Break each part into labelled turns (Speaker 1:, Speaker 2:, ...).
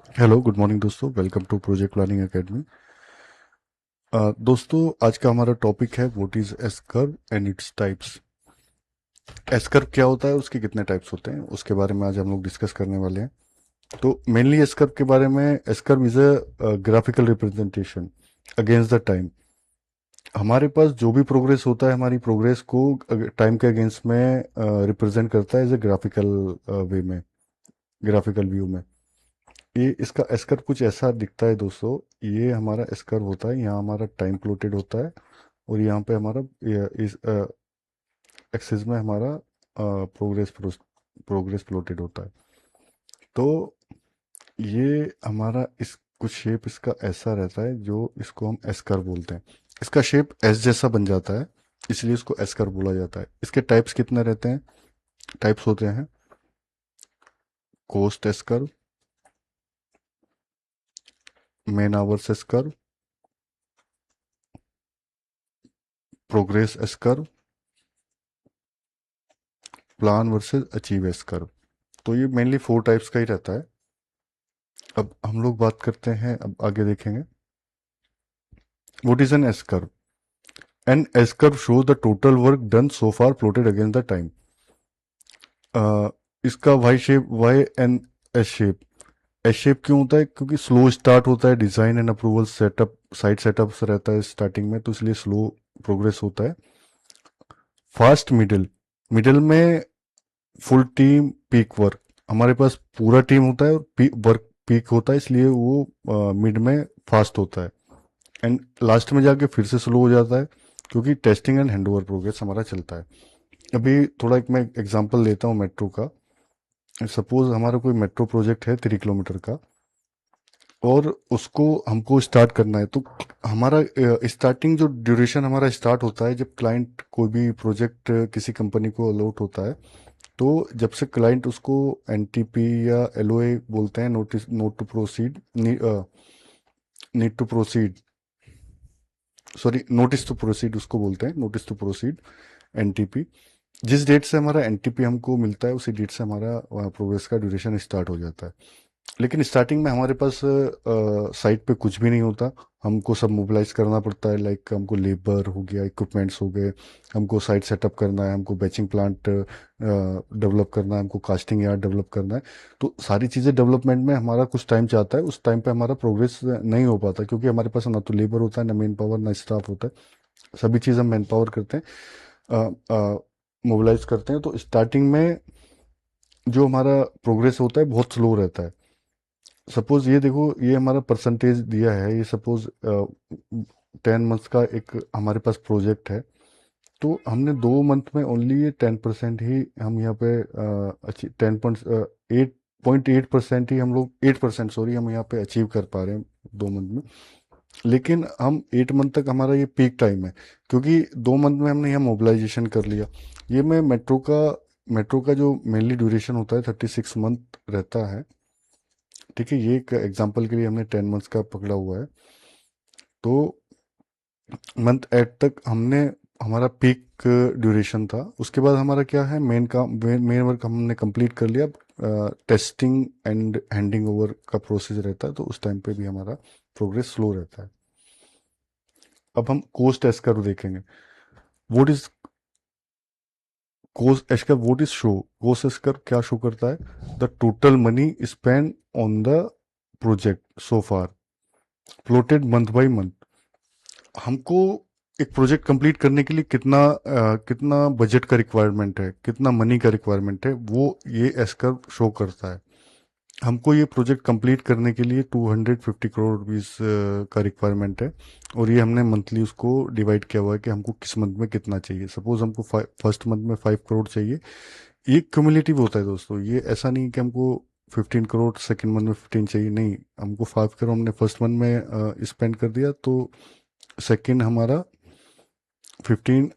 Speaker 1: Hello good morning दोस्तों, welcome to project planning academy. दोस्तों, आज का हमारा टॉपिक है what is S curve and its types. S curve क्या होता है, उसके कितने टाइप्स होते हैं, उसके बारे में आज हम लोग डिस्कस करने वाले हैं। तो मेनली एस कर्व के बारे में, S curve is a graphical representation against the time. हमारे पास जो भी प्रोग्रेस होता है, हमारी प्रोग्रेस को टाइम के अगेंस्ट में रिप्रेजेंट करता है एज ए ग्राफिकल वे में, ग्राफिकल व्यू में। ये इसका एस्कर कुछ ऐसा दिखता है दोस्तों। ये हमारा एस्कर होता है, यहाँ हमारा टाइम प्लॉटेड होता है और यहाँ पे हमारा इस एक्सिस में हमारा प्रोग्रेस प्रोग्रेस प्लॉटेड होता है। तो ये हमारा इस कुछ शेप इसका ऐसा रहता है जो इसको हम एस्कर बोलते हैं। इसका शेप एस जैसा बन जाता है, इसलिए इसको एस्कर बोला जाता है। इसके टाइप्स कितने रहते हैं? टाइप्स होते हैं cost S curve, man hours S curve, progress S curve, plan versus achieve S curve. तो ये मेनली 4 टाइप्स का ही रहता है। अब हम लोग बात करते हैं, अब आगे देखेंगे what is N S curve. N S curve show the total work done so far plotted against the time. इसका Y shape, Y N S shape. S shape क्यों होता है? क्योंकि स्लो स्टार्ट होता है, design and approval setup, site setup रहता है starting में, तो इसलिए स्लो प्रोग्रेस होता है। फास्ट मिडिल, मिडिल में फुल टीम पीक वर्क, हमारे पास पूरा टीम होता है और वर्क पीक होता है, इसलिए वो मिड में फास्ट होता है। एंड लास्ट में जाके फिर से स्लो हो जाता है, क्योंकि टेस्टिंग एंड हैंडओवर प्रोग्रेस हमारा चलता है। अभी थोड़ा एक मैं एग्जांपल लेता हूँ मेट्रो का। सपोज हमारा कोई मेट्रो प्रोजेक्ट है 3 किलोमीटर का, और उसको हमको स्टार्ट करना है। तो हमारा स्टार्टिंग जो ड्यूरेशन हमारा स्टार्ट होता है, जब क्लाइंट कोई भी प्रोजेक्ट किसी कंपनी को अलॉट होता है, तो जब से क्लाइंट उसको एनटीपी या एलओए बोलते हैं, notice note to proceed, need to proceed, sorry notice to proceed उसको बोलते हैं, नोटिस टू प्रोसीड, एनटीपी। जिस डेट से हमारा एनटीपी हमको मिलता है, उसी डेट से हमारा प्रोग्रेस का ड्यूरेशन स्टार्ट हो जाता है। लेकिन स्टार्टिंग में हमारे पास साइट पे कुछ भी नहीं होता, हमको सब मोबिलाइज करना पड़ता है। लाइक हमको लेबर हो गया, इक्विपमेंट्स हो गए, हमको साइट सेटअप करना है, हमको बैचिंग प्लांट डेवलप करना है, हमको कास्टिंग यार्ड डेवलप करना है। तो सारी चीज़ें डेवलपमेंट में हमारा कुछ टाइम चाहता है, उस टाइम पे हमारा प्रोग्रेस नहीं हो पाता, क्योंकि हमारे पास ना तो लेबर होता है, ना मैन पावर, ना स्टाफ होता है। सभी चीज़ हम मैन पावर करते हैं, मोबिलाइज करते हैं। तो स्टार्टिंग में जो हमारा प्रोग्रेस होता है बहुत स्लो रहता है। सपोज ये देखो, ये हमारा परसेंटेज दिया है, ये सपोज 10 मंथ्स का एक हमारे पास प्रोजेक्ट है। तो हमने 2 मंथ में ओनली ये 10% ही हम यहाँ पे 8.8% ही हम लोग, 8% सॉरी, हम यहाँ पे अचीव कर पा रहे हैं 2 मंथ में। लेकिन हम 8 मंथ तक हमारा ये पीक टाइम है, क्योंकि 2 मंथ में हमने यहाँ मोबिलाइजेशन कर लिया। ये मैं मेट्रो का जो मेनली ड्यूरेशन होता है 36 मंथ रहता है। ठीक है, ये एक एग्जांपल के लिए हमने 10 मंथ्स का पकड़ा हुआ है। तो मंथ एट तक हमने, हमारा पीक ड्यूरेशन था। उसके बाद हमारा क्या है, मेन वर्क हमने कंप्लीट कर लिया। टेस्टिंग एंड हैंडिंग ओवर का प्रोसेस रहता है, तो उस टाइम पे भी हमारा प्रोग्रेस स्लो रहता है। अब हम कोस्ट एस कर्व देखेंगे। What is cost S curve, what is show. Cost S curve क्या शो करता है? The total money spend on the project so far, plotted month by month. हमको एक प्रोजेक्ट कंप्लीट करने के लिए कितना बजट का रिक्वायरमेंट है, कितना मनी का रिक्वायरमेंट है, वो ये एस कर्व शो करता है। हमको ये प्रोजेक्ट कंप्लीट करने के लिए 250 करोड़ रुपीज का रिक्वायरमेंट है, और ये हमने मंथली उसको डिवाइड किया हुआ है कि हमको किस मंथ में कितना चाहिए। सपोज हमको फर्स्ट मंथ में 5 करोड़ चाहिए। ये क्यूमुलेटिव होता है दोस्तों, ये ऐसा नहीं कि हमको 15 करोड़ सेकेंड मंथ में 15 चाहिए, नहीं। हमको 5 करोड़ हमने फर्स्ट मंथ में स्पेंड कर दिया, तो सेकेंड हमारा 15,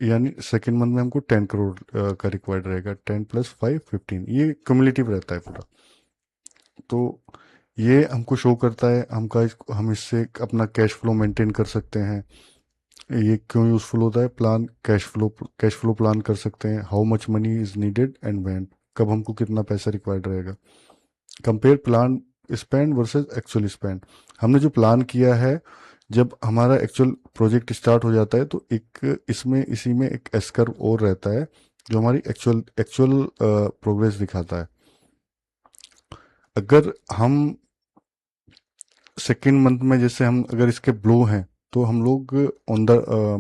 Speaker 1: यानी सेकेंड मंथ में हमको 10 करोड़ का रिक्वायर्ड रहेगा। 10 + 5 15, ये क्यूमुलेटिव रहता है पूरा। तो ये हमको शो करता है हम इससे अपना कैश फ्लो मेंटेन कर सकते हैं। ये क्यों यूजफुल होता है? प्लान कैश फ्लो प्लान कर सकते हैं, how much money is needed and when, कब हमको कितना पैसा रिक्वायर्ड रहेगा। Compare plan spend versus actual spend. हमने जो प्लान किया है, जब हमारा एक्चुअल प्रोजेक्ट स्टार्ट हो जाता है तो एक इसमें इसी में एक एस कर्व और रहता है जो हमारी एक्चुअल एक्चुअल प्रोग्रेस दिखाता है। अगर हम सेकेंड मंथ में जैसे हम अगर इसके ब्लो हैं तो हम लोग ऑन द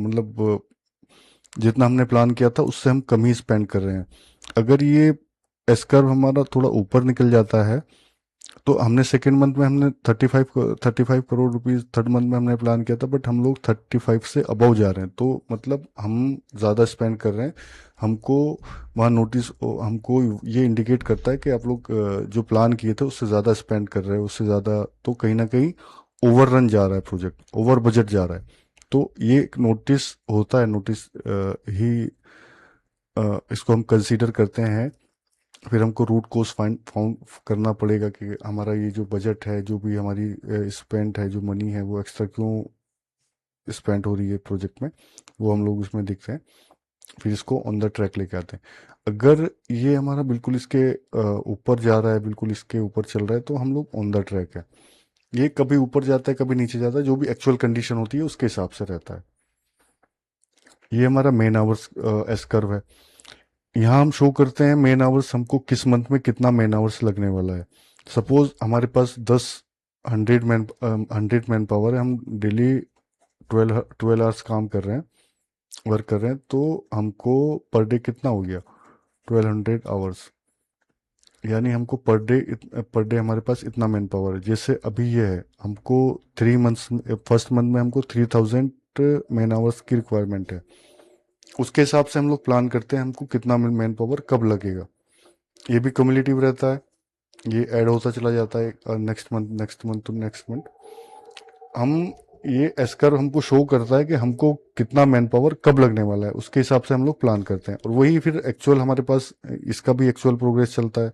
Speaker 1: मतलब जितना हमने प्लान किया था उससे हम कम ही स्पेंड कर रहे हैं। अगर ये एस कर्व हमारा थोड़ा ऊपर निकल जाता है तो हमने सेकेंड मंथ में हमने 35 करोड़ रुपीज थर्ड मंथ में हमने प्लान किया था, बट हम लोग 35 से अबव जा रहे हैं, तो मतलब हम ज़्यादा स्पेंड कर रहे हैं। हमको वहाँ नोटिस हमको ये इंडिकेट करता है कि आप लोग जो प्लान किए थे उससे ज़्यादा स्पेंड कर रहे हो, उससे ज़्यादा, तो कहीं ना कहीं ओवर रन जा रहा है, प्रोजेक्ट ओवर बजट जा रहा है। तो ये एक नोटिस होता है, नोटिस ही इसको हम कंसीडर करते हैं। फिर हमको रूट कोज फाइंड फाउंड करना पड़ेगा कि हमारा ये जो बजट है, जो भी हमारी स्पेंड है, जो मनी है, वो एक्स्ट्रा क्यों स्पेंड हो रही है प्रोजेक्ट में, वो हम लोग उसमें देखते हैं। फिर इसको ऑन द ट्रैक लेके आते हैं। अगर ये हमारा बिल्कुल इसके ऊपर जा रहा है, बिल्कुल इसके ऊपर चल रहा है, तो हम लोग ऑन द ट्रैक है। ये कभी ऊपर जाता है कभी नीचे जाता है, जो भी एक्चुअल कंडीशन होती है उसके हिसाब से रहता है। ये हमारा मेन आवर्स एस कर्व है। यहाँ हम शो करते हैं मेन आवर्स, हमको किस मंथ में कितना मेन आवर्स लगने वाला है। सपोज हमारे पास 100 मैन पावर है, हम डेली 12 आवर्स काम कर रहे हैं, वर्क कर रहे हैं, तो हमको पर डे कितना हो गया, 1200 आवर्स। यानी हमको पर डे हमारे पास इतना मैन पावर है। जैसे अभी ये है, हमको 3 मंथ्स, फर्स्ट मंथ में हमको 3000 मैन आवर्स की रिक्वायरमेंट है। उसके हिसाब से हम लोग प्लान करते हैं हमको कितना मैन पावर कब लगेगा। ये भी क्युमुलेटिव रहता है, ये ऐड होता चला जाता है next month next month to next month. हम ये एस्कर हमको शो करता है कि हमको कितना मैन पावर कब लगने वाला है, उसके हिसाब से हम लोग प्लान करते हैं। और वही फिर एक्चुअल हमारे पास इसका भी एक्चुअल प्रोग्रेस चलता है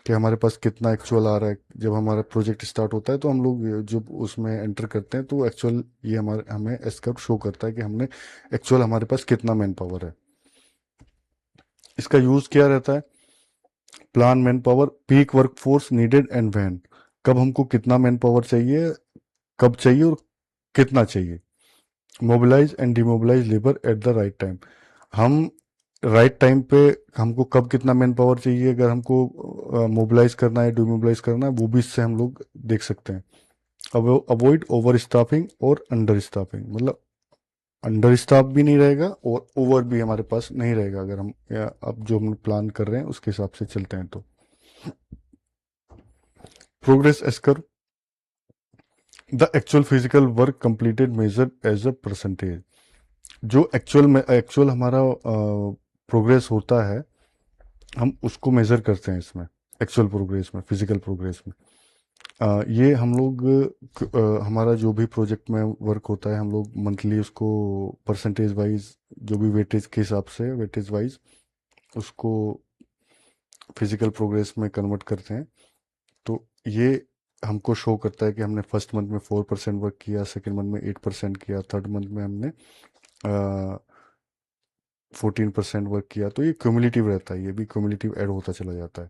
Speaker 1: कि हमारे पास कितना एक्चुअल आ रहा है। जब हमारा प्रोजेक्ट स्टार्ट होता है तो हम लोग जब उसमें एंटर करते हैं तो एक्चुअल ये हमारे हमें एस्कर शो करता है कि हमने एक्चुअल हमारे पास कितना मैन पावर है। इसका यूज क्या रहता है, plan man power, peak work force needed and when, कब हमको कितना मैन पावर चाहिए, कब चाहिए और कितना चाहिए। Mobilise and demobilise labour at the right time, हम राइट टाइम पे हमको कब कितना मैन पावर चाहिए, अगर हमको मोबिलाइज करना है, डिमोबिलाइज करना है, वो भी इससे हम लोग देख सकते हैं। अवॉइड ओवर स्टाफिंग और अंडर स्टाफिंग, मतलब अंडर स्टाफ भी नहीं रहेगा और ओवर भी हमारे पास नहीं रहेगा, अगर हम या अब जो हम प्लान कर रहे हैं उसके हिसाब से चलते हैं तो। Progress S curve, the actual physical work completed measure as a percentage. जो एक्चुअल हमारा प्रोग्रेस होता है, हम उसको मेजर करते हैं इसमें, एक्चुअल प्रोग्रेस में, फिजिकल प्रोग्रेस में। ये हम लोग हमारा जो भी प्रोजेक्ट में वर्क होता है, हम लोग मंथली उसको परसेंटेज वाइज, जो भी वेटेज के हिसाब से वेटेज वाइज उसको फिजिकल प्रोग्रेस में कन्वर्ट करते हैं। तो ये हमको शो करता है कि हमने फर्स्ट मंथ में 4% वर्क किया, सेकेंड मंथ में 8% किया, थर्ड मंथ में हमने 14% वर्क किया। तो ये क्यूमुलेटिव रहता है, ये भी क्यूमुलेटिव ऐड होता चला जाता है।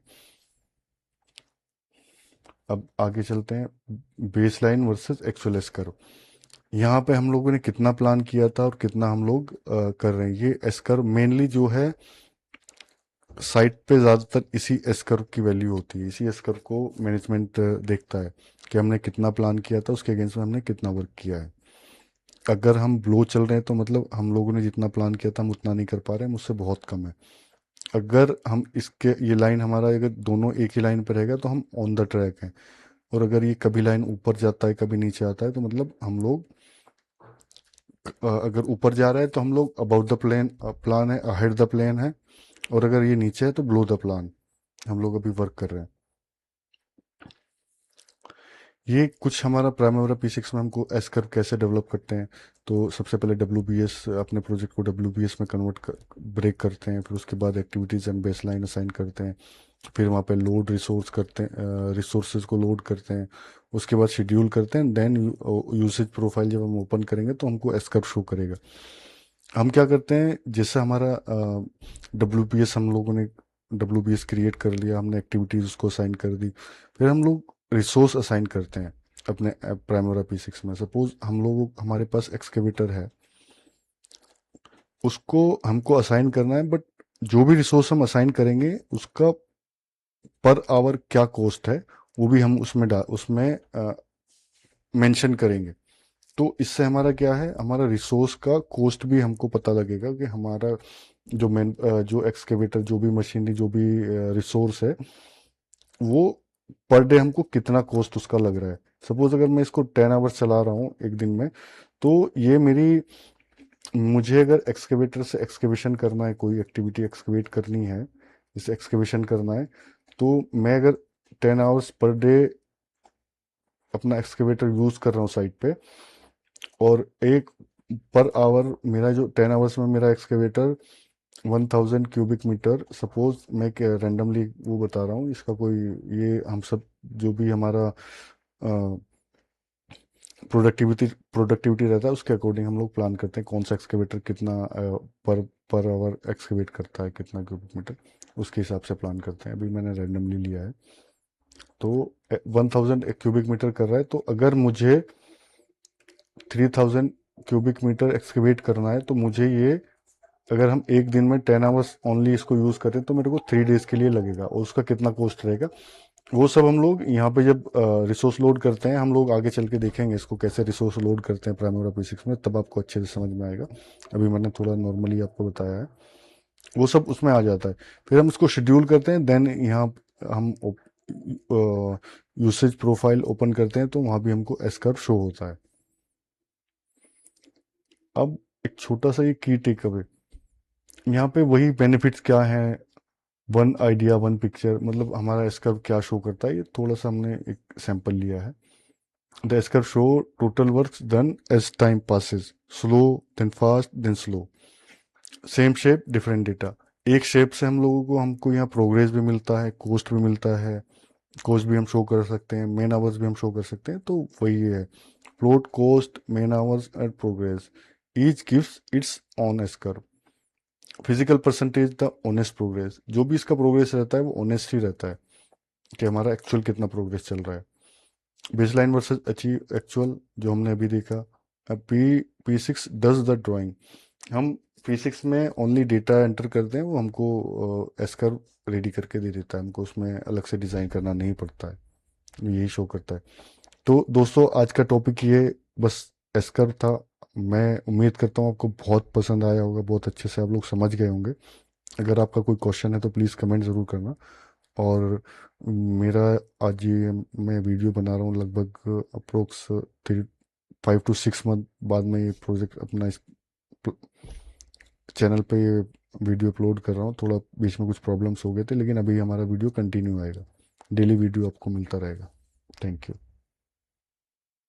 Speaker 1: अब आगे चलते हैं, base line versus actual S curve. यहाँ पे हम लोगों ने कितना प्लान किया था और कितना हम लोग कर रहे हैं। ये एस कर्व मेनली जो है साइट पे ज़्यादातर इसी एस कर्व की वैल्यू होती है, इसी एस कर्व को मैनेजमेंट देखता है कि हमने कितना प्लान किया था, उसके अगेंस्ट में हमने कितना वर्क किया है। अगर हम ब्लो चल रहे हैं तो मतलब हम लोगों ने जितना प्लान किया था हम उतना नहीं कर पा रहे हैं, मुझसे बहुत कम है। अगर हम इसके ये लाइन हमारा अगर दोनों एक ही लाइन पर रहेगा तो हम ऑन द ट्रैक हैं। और अगर ये कभी लाइन ऊपर जाता है कभी नीचे आता है तो मतलब हम लोग अगर ऊपर जा रहा है तो हम लोग अबाउट द प्लेन प्लान है, अहेड द प्लेन है। और अगर ये नीचे है तो ब्लो द प्लान, हम लोग अभी वर्क कर रहे हैं। ये कुछ हमारा प्राइमरी P6 में हमको एस कर्व कैसे डेवलप करते हैं। तो सबसे पहले WBS, अपने प्रोजेक्ट को WBS में ब्रेक करते हैं, फिर उसके बाद activities and base line assign करते हैं, फिर वहाँ पे लोड रिसोर्स करते हैं, रिसोर्सेज को लोड करते हैं, उसके बाद शेड्यूल करते हैं। देन यूसेज प्रोफाइल जब हम ओपन करेंगे तो हमको एस कर्व शो करेगा। हम क्या करते हैं, जैसे हमारा WBS हम लोगों ने WBS क्रिएट कर लिया, हमने एक्टिविटीज़ उसको असाइन कर दी, फिर हम लोग रिसोर्स असाइन करते हैं अपने प्राइमोरा P6 में। सपोज हम लोग हमारे पास एक्सकेवेटर है, उसको हमको असाइन करना है, बट जो भी रिसोर्स हम असाइन करेंगे उसका पर आवर क्या कॉस्ट है वो भी हम उसमें मेंशन करेंगे। तो इससे हमारा क्या है, हमारा रिसोर्स का कॉस्ट भी हमको पता लगेगा कि हमारा जो एक्सकेवेटर, जो भी मशीनरी, जो भी रिसोर्स है, वो पर डे हमको कितना कॉस्ट उसका लग रहा है। सपोज अगर मैं इसको 10 आवर्स चला रहा हूँ एक दिन में, तो ये मुझे अगर एक्सकेवेटर से एक्सकेवेशन करना है, कोई एक्टिविटी एक्सकेवेट करनी है, जैसे एक्सकेवेशन करना है, तो मैं अगर 10 आवर्स पर डे अपना एक्सकेवेटर यूज कर रहा हूँ साइट पे, और एक पर आवर मेरा जो 10 आवर्स में मेरा एक्सकेवेटर 1000 क्यूबिक मीटर, सपोज मैं रैंडमली वो बता रहा हूँ, इसका कोई, ये हम सब जो भी हमारा प्रोडक्टिविटी रहता है उसके अकॉर्डिंग हम लोग प्लान करते हैं कौन सा एक्सकेवेटर कितना पर पर आवर एक्सकेवेट करता है, कितना क्यूबिक मीटर, उसके हिसाब से प्लान करते हैं। अभी मैंने रैंडमली लिया है, तो 1000 क्यूबिक मीटर कर रहा है, तो अगर मुझे 3000 क्यूबिक मीटर एक्सकेवेट करना है, तो मुझे ये, अगर हम एक दिन में 10 आवर्स ओनली इसको यूज़ करें, तो मेरे को 3 डेज के लिए लगेगा, और उसका कितना कॉस्ट रहेगा, वो सब हम लोग यहाँ पे जब रिसोर्स लोड करते हैं, हम लोग आगे चल के देखेंगे इसको कैसे रिसोर्स लोड करते हैं प्राइमोरा P6 में, तब आपको अच्छे से समझ में आएगा। अभी मैंने थोड़ा नॉर्मली आपको बताया है, वो सब उसमें आ जाता है। फिर हम इसको शेड्यूल करते हैं, देन यहाँ हम यूसेज प्रोफाइल ओपन करते हैं, तो वहाँ भी हमको एस कर्व शो होता है। अब एक छोटा सा ये की टेक अवे, यहाँ पे वही बेनिफिट्स क्या हैं, वन आइडिया वन पिक्चर, मतलब हमारा इसका क्या शो करता है, ये थोड़ा सा हमने एक सैंपल लिया है। The S curve show total work done as time passes, slow then fast then slow, same shape different data. एक शेप से हम लोगों को, हमको यहाँ प्रोग्रेस भी मिलता है, कॉस्ट भी मिलता है, कॉस्ट भी हम शो कर सकते हैं, मेन आवर्स भी हम शो कर सकते हैं। तो वही है, plot cost, main hours and progress, each gives it's on esker. Physical percentage the honest progress, जो भी इसका प्रोग्रेस रहता है वो ऑनेस्ट ही रहता है कि हमारा एक्चुअल कितना प्रोग्रेस चल रहा है। बेसलाइन वर्सेस अचीव एक्चुअल, जो हमने अभी देखा। अब P6 डज द ड्राइंग, हम P6 में ओनली डेटा एंटर करते हैं, वो हमको एस्कर रेडी करके दे देता है, हमको उसमें अलग से डिज़ाइन करना नहीं पड़ता है, यही शो करता है। तो दोस्तों, आज का टॉपिक ये बस एस्कर था। मैं उम्मीद करता हूँ आपको बहुत पसंद आया होगा, बहुत अच्छे से आप लोग समझ गए होंगे। अगर आपका कोई क्वेश्चन है तो प्लीज़ कमेंट ज़रूर करना। और मेरा आज ये मैं वीडियो बना रहा हूँ, लगभग अप्रोक्स 5 to 6 मंथ बाद में ये प्रोजेक्ट अपना इस चैनल पे ये वीडियो अपलोड कर रहा हूँ। थोड़ा बीच में कुछ प्रॉब्लम्स हो गए थे, लेकिन अभी हमारा वीडियो कंटिन्यू आएगा, डेली वीडियो आपको मिलता रहेगा। Thank you.